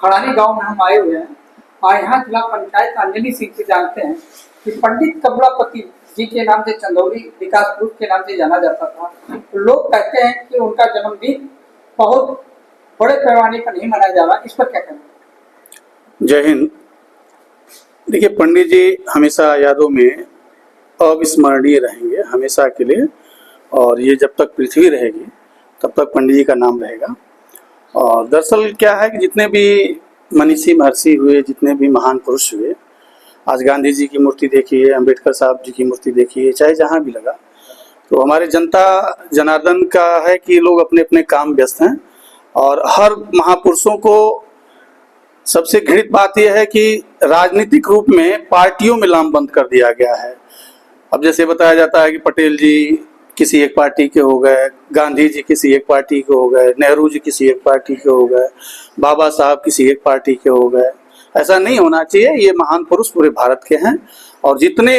खड़ानी गांव में हम आए हुए हैं और यहाँ जिला पंचायत अंजनी सिंह से जानते हैं कि पंडित कमलापति जी के नाम से चंदौली विकास ग्रुप के नाम से जाना जाता था। तो लोग कहते हैं कि उनका जन्मदिन बहुत बड़े पैमाने पर नहीं मनाया जा रहा, इस पर क्या कहना? जय हिंद। देखिए, पंडित जी हमेशा यादों में अविस्मरणीय रहेंगे हमेशा के लिए, और ये जब तक पृथ्वी रहेगी तब तक पंडित जी का नाम रहेगा। और दरअसल क्या है कि जितने भी मनीषी महर्षि हुए, जितने भी महान पुरुष हुए, आज गांधी जी की मूर्ति देखिए, अंबेडकर साहब जी की मूर्ति देखिए, चाहे जहाँ भी लगा, तो हमारे जनता जनार्दन का है कि लोग अपने अपने काम व्यस्त हैं। और हर महापुरुषों को सबसे घृणित बात यह है कि राजनीतिक रूप में पार्टियों में लामबंद कर दिया गया है। अब जैसे बताया जाता है कि पटेल जी किसी एक पार्टी के हो गए, गांधी जी किसी एक पार्टी के हो गए, नेहरू जी किसी एक पार्टी के हो गए, बाबा साहब किसी एक पार्टी के हो गए। ऐसा नहीं होना चाहिए। ये महान पुरुष पूरे भारत के हैं, और जितने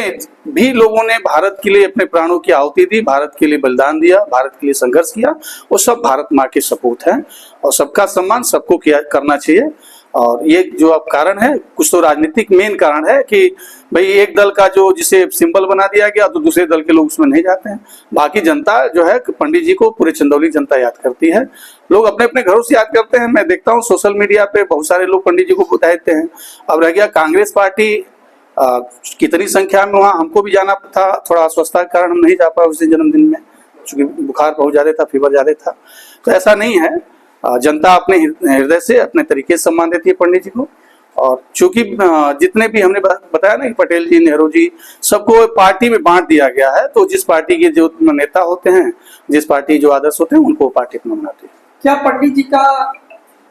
भी लोगों ने भारत के लिए अपने प्राणों की आहुति दी, भारत के लिए बलिदान दिया, भारत के लिए संघर्ष किया, वो सब भारत माँ के सपूत हैं। और सबका सम्मान सबको किया करना चाहिए। और ये जो अब कारण है, कुछ तो राजनीतिक मेन कारण है कि भाई एक दल का जो जिसे सिंबल बना दिया गया तो दूसरे दल के लोग उसमें नहीं जाते हैं। बाकी जनता जो है पंडित जी को पूरे चंदौली जनता याद करती है। लोग अपने अपने घरों से याद करते हैं। मैं देखता हूँ सोशल मीडिया पे बहुत सारे लोग पंडित जी को बताते हैं। अब रह गया कांग्रेस पार्टी कितनी संख्या में, वहाँ हमको भी जाना था, थोड़ा अस्वस्थता के कारण हम नहीं जा पाए उस जन्मदिन में, क्योंकि बुखार बहुत ज्यादा था, फीवर ज्यादा था। तो ऐसा नहीं है, जनता अपने हृदय से अपने तरीके से सम्मान देती है पंडित जी को। और चूंकि जितने भी हमने बताया ना कि पटेल जी, नेहरू जी, सबको पार्टी में बांट दिया गया है, तो जिस पार्टी के जो नेता होते हैं, जिस पार्टी जो आदर्श होते हैं, उनको पार्टी अपना बनाते हैं। क्या पंडित जी का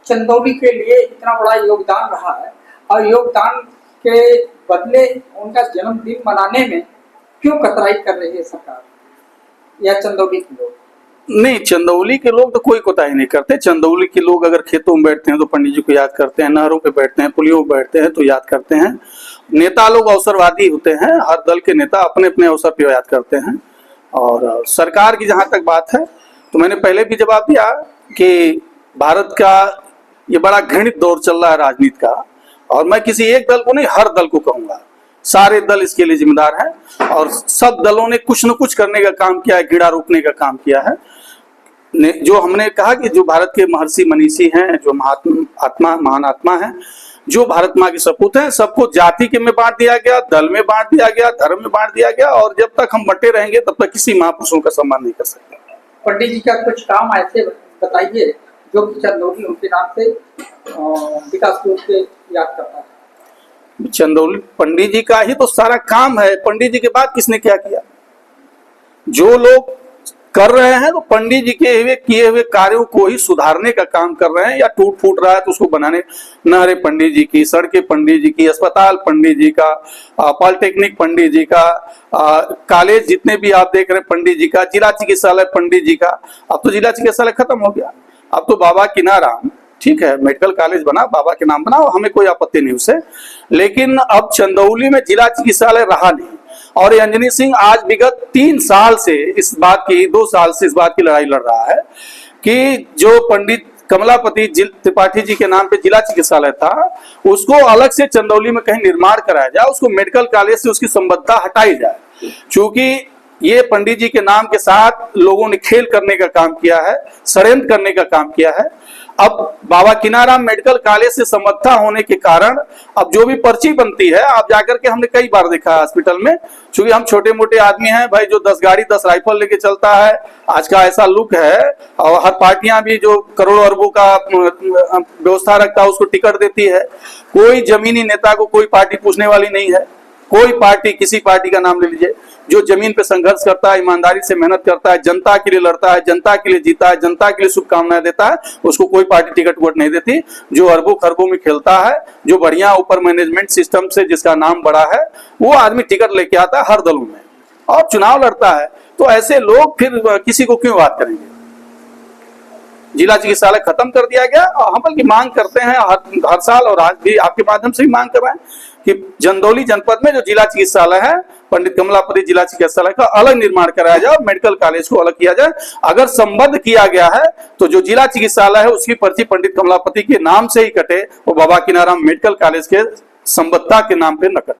चंदौली के लिए इतना बड़ा योगदान रहा है, और योगदान के बदले उनका जन्मदिन मनाने में क्यों कतराई कर रही है सरकार या चंदौली के लोग? नहीं, चंदौली के लोग तो कोई कोताही नहीं करते। चंदौली के लोग अगर खेतों में बैठते हैं तो पंडित जी को याद करते हैं, नहरों पे बैठते हैं, पुलियों पे बैठते हैं तो याद करते हैं। नेता लोग अवसरवादी होते हैं, हर दल के नेता अपने अपने अवसर पे याद करते हैं। और सरकार की जहां तक बात है, तो मैंने पहले भी जवाब दिया कि भारत का ये बड़ा घृणित दौर चल रहा है राजनीति का, और मैं किसी एक दल को नहीं, हर दल को कहूंगा, सारे दल इसके लिए जिम्मेदार हैं। और सब दलों ने कुछ न कुछ करने का काम किया है, कीड़ा रोकने का काम किया है। जो हमने कहा कि जो भारत के महर्षि मनीषी हैं, जो महान आत्मा हैं, जो भारत माँ के सपूत हैं, सबको जाति के में बांट दिया गया, दल में बांट दिया गया, धर्म में बांट दिया गया। और जब तक हम बटे रहेंगे तब तक किसी महापुरुषों का सम्मान नहीं कर सकते। पंडित जी का कुछ काम ऐसे बताइए जो कि चंदौली उनके नाम से विकास ग्रुप के याद करता है। चंदौली पंडित जी का ही तो सारा काम है। पंडित जी के बाद किसने क्या किया? जो लोग कर रहे हैं तो पंडित जी के किए हुए कार्यों को ही सुधारने का काम कर रहे हैं, या टूट फूट रहा है तो उसको बनाने। नहरें पंडित जी की, सड़कें पंडित जी की, अस्पताल पंडित जी का, पॉलिटेक्निक पंडित जी का, कॉलेज जितने भी आप देख रहे हैं पंडित जी का, जिला चिकित्सालय पंडित जी का। अब तो जिला चिकित्सालय खत्म हो गया, अब तो बाबा किनाराम, ठीक है, मेडिकल कॉलेज बना, बाबा के नाम बना, हमें कोई आपत्ति नहीं उसे। लेकिन अब चंदौली में जिला चिकित्सालय रहा नहीं। और अंजनी सिंह आज विगत 3 साल से इस बात की, 2 साल से इस बात की लड़ाई लड़ रहा है कि जो पंडित कमलापति त्रिपाठी जी के नाम पे जिला चिकित्सालय था, उसको अलग से चंदौली में कहीं निर्माण कराया जाए, उसको मेडिकल कॉलेज से उसकी संबद्धता हटाई जाए। क्योंकि ये पंडित जी के नाम के साथ लोगों ने खेल करने का काम किया है, षड्यंत्र करने का काम किया है। अब बाबा किनाराम मेडिकल कॉलेज से संबद्धता होने के कारण अब जो भी पर्ची बनती है, आप जाकर के, हमने कई बार देखा हॉस्पिटल में, क्योंकि हम छोटे मोटे आदमी हैं भाई, जो 10 गाड़ी 10 राइफल लेके चलता है, आज का ऐसा लुक है। और हर पार्टियां भी जो करोड़ों अरबों का व्यवस्था रखता है उसको टिकट देती है। कोई जमीनी नेता को कोई पार्टी पूछने वाली नहीं है। कोई पार्टी, किसी पार्टी का नाम ले लीजिए, जो जमीन पे संघर्ष करता है, ईमानदारी से मेहनत करता है, जनता के लिए लड़ता है, जनता के लिए जीता है, जनता के लिए शुभकामनाएं देता है, उसको कोई पार्टी टिकट वोट नहीं देती। जो अरबों खरबों में खेलता है, जो बढ़िया ऊपर मैनेजमेंट सिस्टम से जिसका नाम बड़ा है, वो आदमी टिकट लेके आता है हर दलों में और चुनाव लड़ता है। तो ऐसे लोग फिर किसी को क्यों बात करेंगे? जिला चिकित्सालय खत्म कर दिया गया। और हम बल्कि मांग करते हैं हर साल, और आज भी आपके माध्यम से भी मांग कर रहे हैं कि चंदौली जनपद में जो जिला चिकित्सालय है पंडित कमलापति जिला चिकित्सालय का अलग निर्माण कराया जाए और मेडिकल कॉलेज को अलग किया जाए। अगर संबद्ध किया गया है तो जो जिला चिकित्सालय है उसकी पर्ची पंडित कमलापति के नाम से ही कटे, वो बाबा कीनाराम मेडिकल कॉलेज के संबद्धता के नाम पे न कटे।